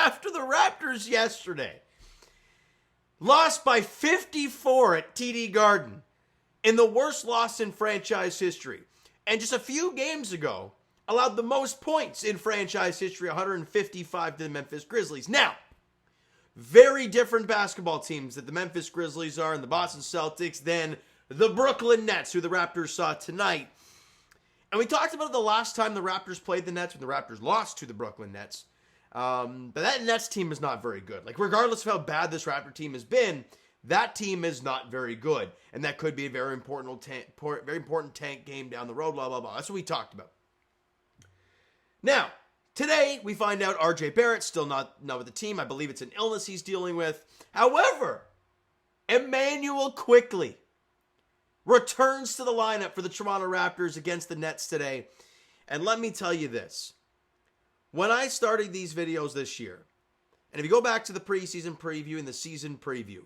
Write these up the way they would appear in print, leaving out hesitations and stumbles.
after the Raptors yesterday lost by 54 at TD Garden in the worst loss in franchise history. And just a few games ago, allowed the most points in franchise history, 155 to the Memphis Grizzlies. Now, very different basketball teams that the Memphis Grizzlies are and the Boston Celtics than the Brooklyn Nets, who the Raptors saw tonight. And we talked about it the last time the Raptors played the Nets, when the Raptors lost to the Brooklyn Nets. But that Nets team is not very good. Like, regardless of how bad this Raptor team has been, that team is not very good. And that could be a very important tank game down the road, blah, blah, blah. That's what we talked about. Now, today we find out RJ Barrett's still not with the team. I believe it's an illness he's dealing with. However, Immanuel Quickley returns to the lineup for the Toronto Raptors against the Nets today. And let me tell you this. When I started these videos this year, and if you go back to the preseason preview and the season preview,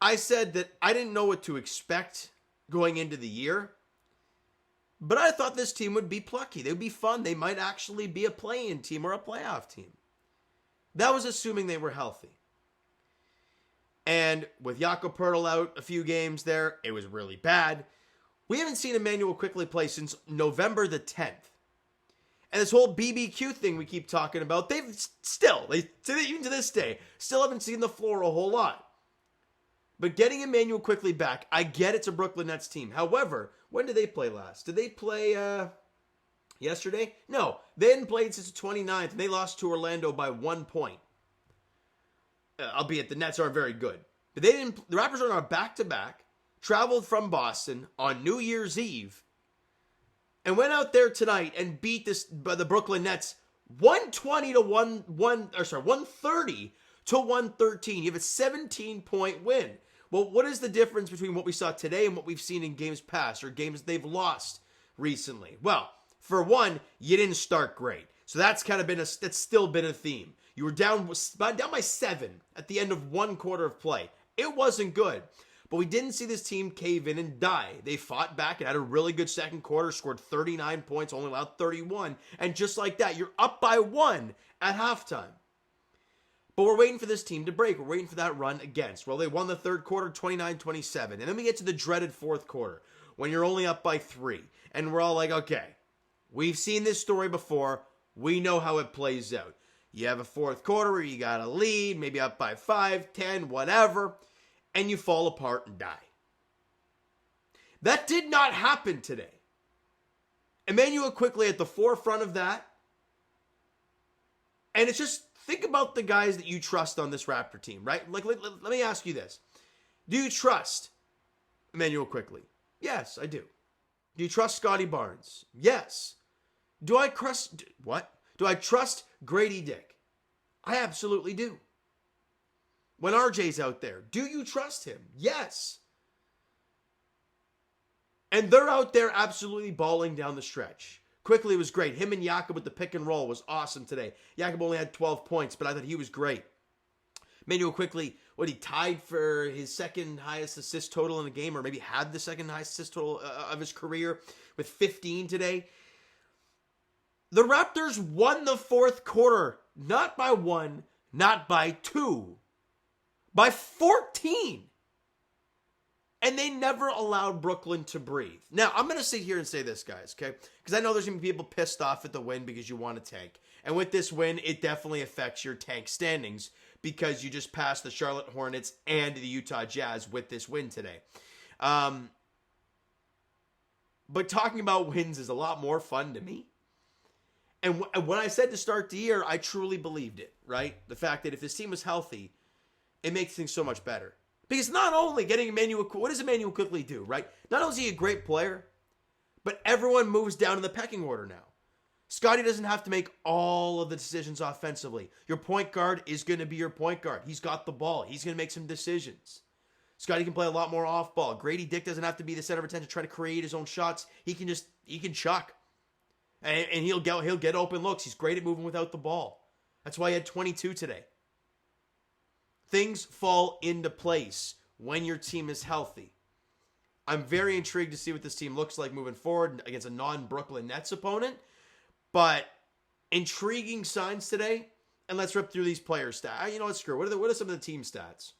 I said that I didn't know what to expect going into the year, but I thought this team would be plucky. They would be fun. They might actually be a play-in team or a playoff team. That was assuming they were healthy. And with Jakob Poeltl out a few games there, it was really bad. We haven't seen Immanuel Quickley play since November the 10th. And this whole BBQ thing we keep talking about, even to this day, still haven't seen the floor a whole lot. But getting Immanuel Quickley back, I get it's a Brooklyn Nets team. However, when did they play last? Did they play yesterday? No, they hadn't played since the 29th, and they lost to Orlando by 1 point. Albeit the Nets aren't very good. But the Raptors are on a back-to-back, traveled from Boston on New Year's Eve, and went out there tonight and beat the Brooklyn Nets 130 to 113. You have a 17-point win. Well, what is the difference between what we saw today and what we've seen in games past or games they've lost recently? Well, for one, you didn't start great. So that's still been a theme. You were down by 7 at the end of one quarter of play. It wasn't good. But we didn't see this team cave in and die. They fought back and had a really good second quarter, scored 39 points, only allowed 31. And just like that, you're up by 1 at halftime. But we're waiting for this team to break. We're waiting for that run against. Well, they won the third quarter 29-27. And then we get to the dreaded fourth quarter when you're only up by 3. And we're all like, okay, we've seen this story before. We know how it plays out. You have a fourth quarter where you got a lead, maybe up by 5, 10, whatever, and you fall apart and die. That did not happen today. Immanuel Quickley at the forefront of that. And it's just, think about the guys that you trust on this Raptor team, right? Like, let me ask you this. Do you trust Immanuel Quickley? Yes, I do. Do you trust Scotty Barnes? Yes. Do I trust Grady Dick? I absolutely do. When RJ's out there, do you trust him? Yes. And they're out there absolutely balling down the stretch. Quickley was great. Him and Jakob with the pick and roll was awesome today. Jakob only had 12 points, but I thought he was great. Immanuel Quickley, he tied for his second highest assist total in the game, or maybe had the second highest assist total of his career with 15 today. The Raptors won the fourth quarter, not by 1, not by 2, by 14. And they never allowed Brooklyn to breathe. Now, I'm going to sit here and say this, guys, okay? Because I know there's going to be people pissed off at the win because you want to tank. And with this win, it definitely affects your tank standings because you just passed the Charlotte Hornets and the Utah Jazz with this win today. But talking about wins is a lot more fun to me. And when I said to start the year, I truly believed it, right? The fact that if this team was healthy, it makes things so much better. Because not only getting what does Immanuel Quickley do, right? Not only is he a great player, but everyone moves down in the pecking order now. Scotty doesn't have to make all of the decisions offensively. Your point guard is going to be your point guard. He's got the ball. He's going to make some decisions. Scotty can play a lot more off ball. Grady Dick doesn't have to be the center of attention, try to create his own shots. He can chuck. And he'll get open looks. He's great at moving without the ball. That's why he had 22 today. Things fall into place when your team is healthy. I'm very intrigued to see what this team looks like moving forward against a non-Brooklyn Nets opponent. But intriguing signs today. And let's rip through these player stats. You know what, screw. What are some of the team stats?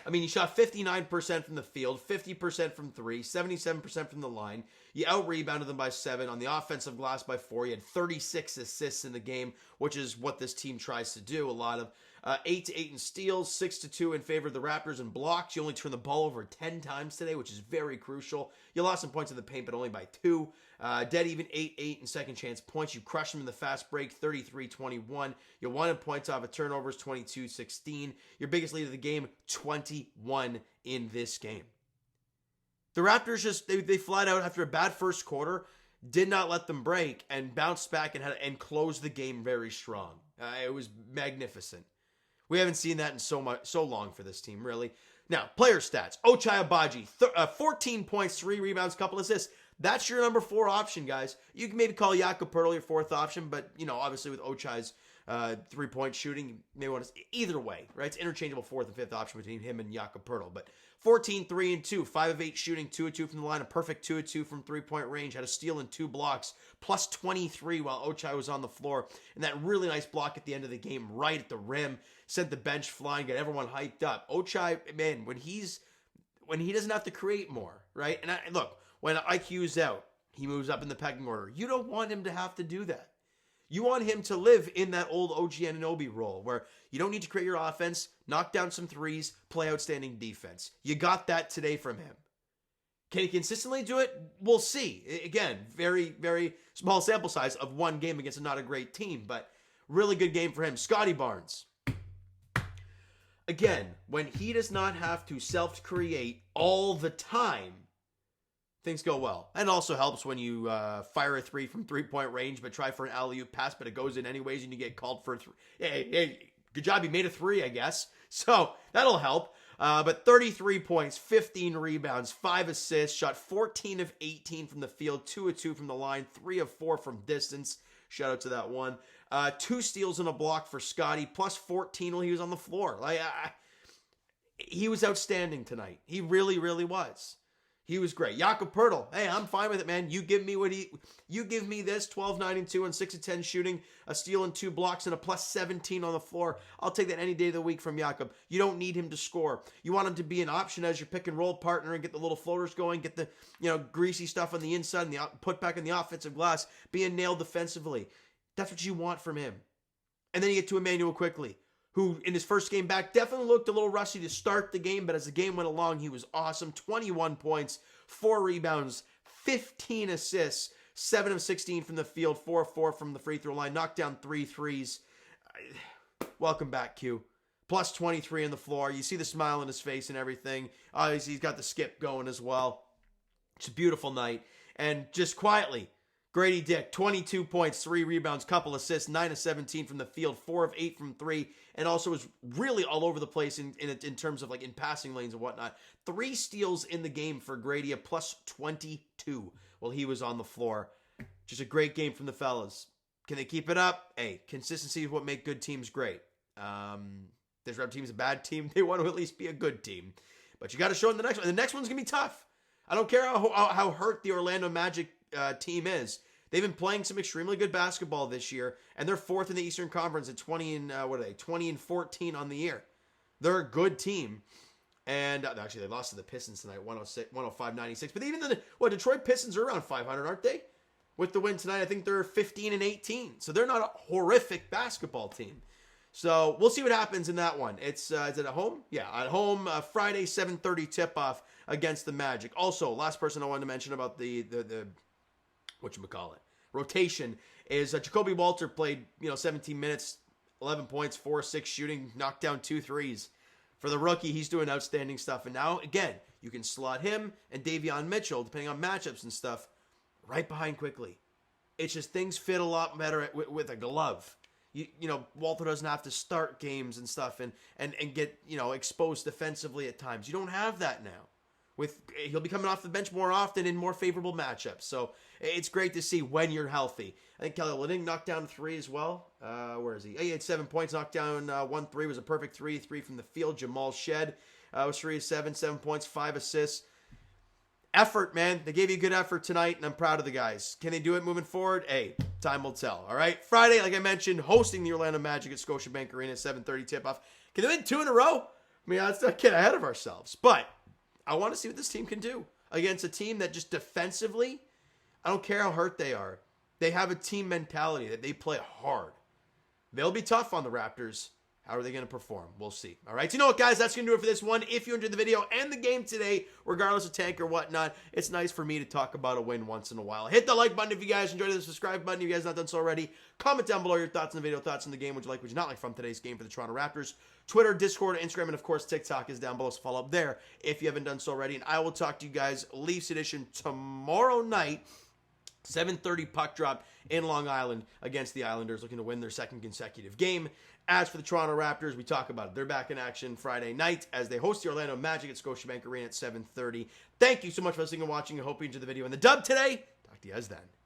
I mean, you shot 59% from the field, 50% from three, 77% from the line. You out-rebounded them by 7. On the offensive glass by 4. You had 36 assists in the game, which is what this team tries to do. A lot of 8-8 in steals, 6-2 in favor of the Raptors in blocks. You only turned the ball over 10 times today, which is very crucial. You lost some points in the paint, but only by 2. Dead even 8-8 in second chance points. You crushed them in the fast break, 33-21. You wanted points off of turnovers, 22-16. Your biggest lead of the game, 21 in this game. The Raptors just, they flat out, after a bad first quarter, did not let them break and bounced back and closed the game very strong. It was magnificent. We haven't seen that in so long for this team, really. Now, player stats. Ochai Agbaji, 14 points, 3 rebounds, couple assists. That's your number 4 option, guys. You can maybe call Jakob Poeltl your 4th option, but, obviously with Ochai's 3-point shooting, you may want to... Either way, right? It's interchangeable 4th and 5th option between him and Jakob Poeltl. But 14, 3, and 2, 5 of 8 shooting, 2 of 2 from the line, a perfect 2 of 2 from 3-point range, had a steal and 2 blocks, plus 23 while Ochai was on the floor. And that really nice block at the end of the game, right at the rim, sent the bench flying, got everyone hyped up. Ochai, man, when he doesn't have to create more, right? And look, when IQ's out, he moves up in the pecking order. You don't want him to have to do that. You want him to live in that old OG Anunoby role where you don't need to create your offense, knock down some threes, play outstanding defense. You got that today from him. Can he consistently do it? We'll see. Again, very, very small sample size of one game against not a great team, but really good game for him. Scotty Barnes. Again, when he does not have to self-create all the time, things go well. And it also helps when you fire a 3 from 3-point range, but try for an alley-oop pass, but it goes in anyways, and you get called for a 3. Hey, good job, you made a 3, I guess. So that'll help. But 33 points, 15 rebounds, 5 assists, shot 14 of 18 from the field, 2 of 2 from the line, 3 of 4 from distance. Shout out to that one. 2 steals and a block for Scotty, plus 14 while he was on the floor. He was outstanding tonight. He really, really was. He was great. Jakob Poeltl, hey, I'm fine with it, man. You give me this, 12, 9, and 2, and 6 of 10 shooting, a steal and 2 blocks, and a plus 17 on the floor. I'll take that any day of the week from Jakob. You don't need him to score. You want him to be an option as your pick and roll partner and get the little floaters going, get the greasy stuff on the inside and the put back in the offensive glass, being nailed defensively. That's what you want from him. And then you get to Immanuel Quickley, who in his first game back definitely looked a little rusty to start the game, but as the game went along, he was awesome. 21 points, 4 rebounds, 15 assists, 7 of 16 from the field, 4 of 4 from the free throw line, knocked down 3 threes. Welcome back, Q. Plus 23 on the floor. You see the smile on his face and everything. Obviously, he's got the skip going as well. It's a beautiful night. And just quietly, Grady Dick, 22 points, 3 rebounds, couple assists, 9 of 17 from the field, 4 of 8 from 3, and also was really all over the place in terms of in passing lanes and whatnot. 3 steals in the game for Grady, a plus 22 while he was on the floor. Just a great game from the fellas. Can they keep it up? Hey, consistency is what makes good teams great. This Rep team's a bad team. They want to at least be a good team. But you got to show them the next one. The next one's going to be tough. I don't care how hurt the Orlando Magic team is. They've been playing some extremely good basketball this year, and they're 4th in the Eastern Conference at 20 and 14 on the year. They're a good team, and actually they lost to the Pistons tonight, 105-96. But even Detroit Pistons are around 500, aren't they? With the win tonight, I think they're 15 and 18, so they're not a horrific basketball team. So we'll see what happens in that one. It's is it at home? Yeah, at home. Friday 7:30 tip-off against the Magic. Also, last person I wanted to mention about the whatchamacallit, rotation is Jacoby Walter played 17 minutes, 11 points, 4 of 6 shooting, knocked down 2 threes. For the rookie, he's doing outstanding stuff. And now, again, you can slot him and Davion Mitchell, depending on matchups and stuff, right behind Quickley. It's just things fit a lot better with a glove. Walter doesn't have to start games and stuff and get exposed defensively at times. You don't have that now. He'll be coming off the bench more often in more favorable matchups. So it's great to see when you're healthy. I think Kelly Olynyk knocked down 3 as well. Where is he? He had 7 points, knocked down 1 3, was a perfect 3 from the field. Jamal Shed was 3 of 7 points, 5 assists. effort, man. They gave you a good effort tonight, and I'm proud of the guys. Can they do it moving forward? Hey, time will tell, all right? Friday, like I mentioned, hosting the Orlando Magic at Scotiabank Arena at 7:30 tip-off. Can they win 2 in a row? I mean, let's not get ahead of ourselves. But I want to see what this team can do against a team that just defensively, I don't care how hurt they are, they have a team mentality that they play hard. They'll be tough on the Raptors. How are they going to perform? We'll see. All right. So you know what, guys? That's going to do it for this one. If you enjoyed the video and the game today, regardless of tank or whatnot, it's nice for me to talk about a win once in a while. Hit the like button if you guys enjoyed it. The subscribe button if you guys not done so already. Comment down below your thoughts on the video, thoughts on the game. Would you like, would you not like from today's game for the Toronto Raptors? Twitter, Discord, Instagram, and of course, TikTok is down below. So follow up there if you haven't done so already. And I will talk to you guys Leafs edition tomorrow night. 7:30 puck drop in Long Island against the Islanders, looking to win their second consecutive game. As for the Toronto Raptors, we talk about it. They're back in action Friday night as they host the Orlando Magic at Scotiabank Arena at 7:30. Thank you so much for listening and watching. I hope you enjoyed the video and the dub today. Talk to you guys then.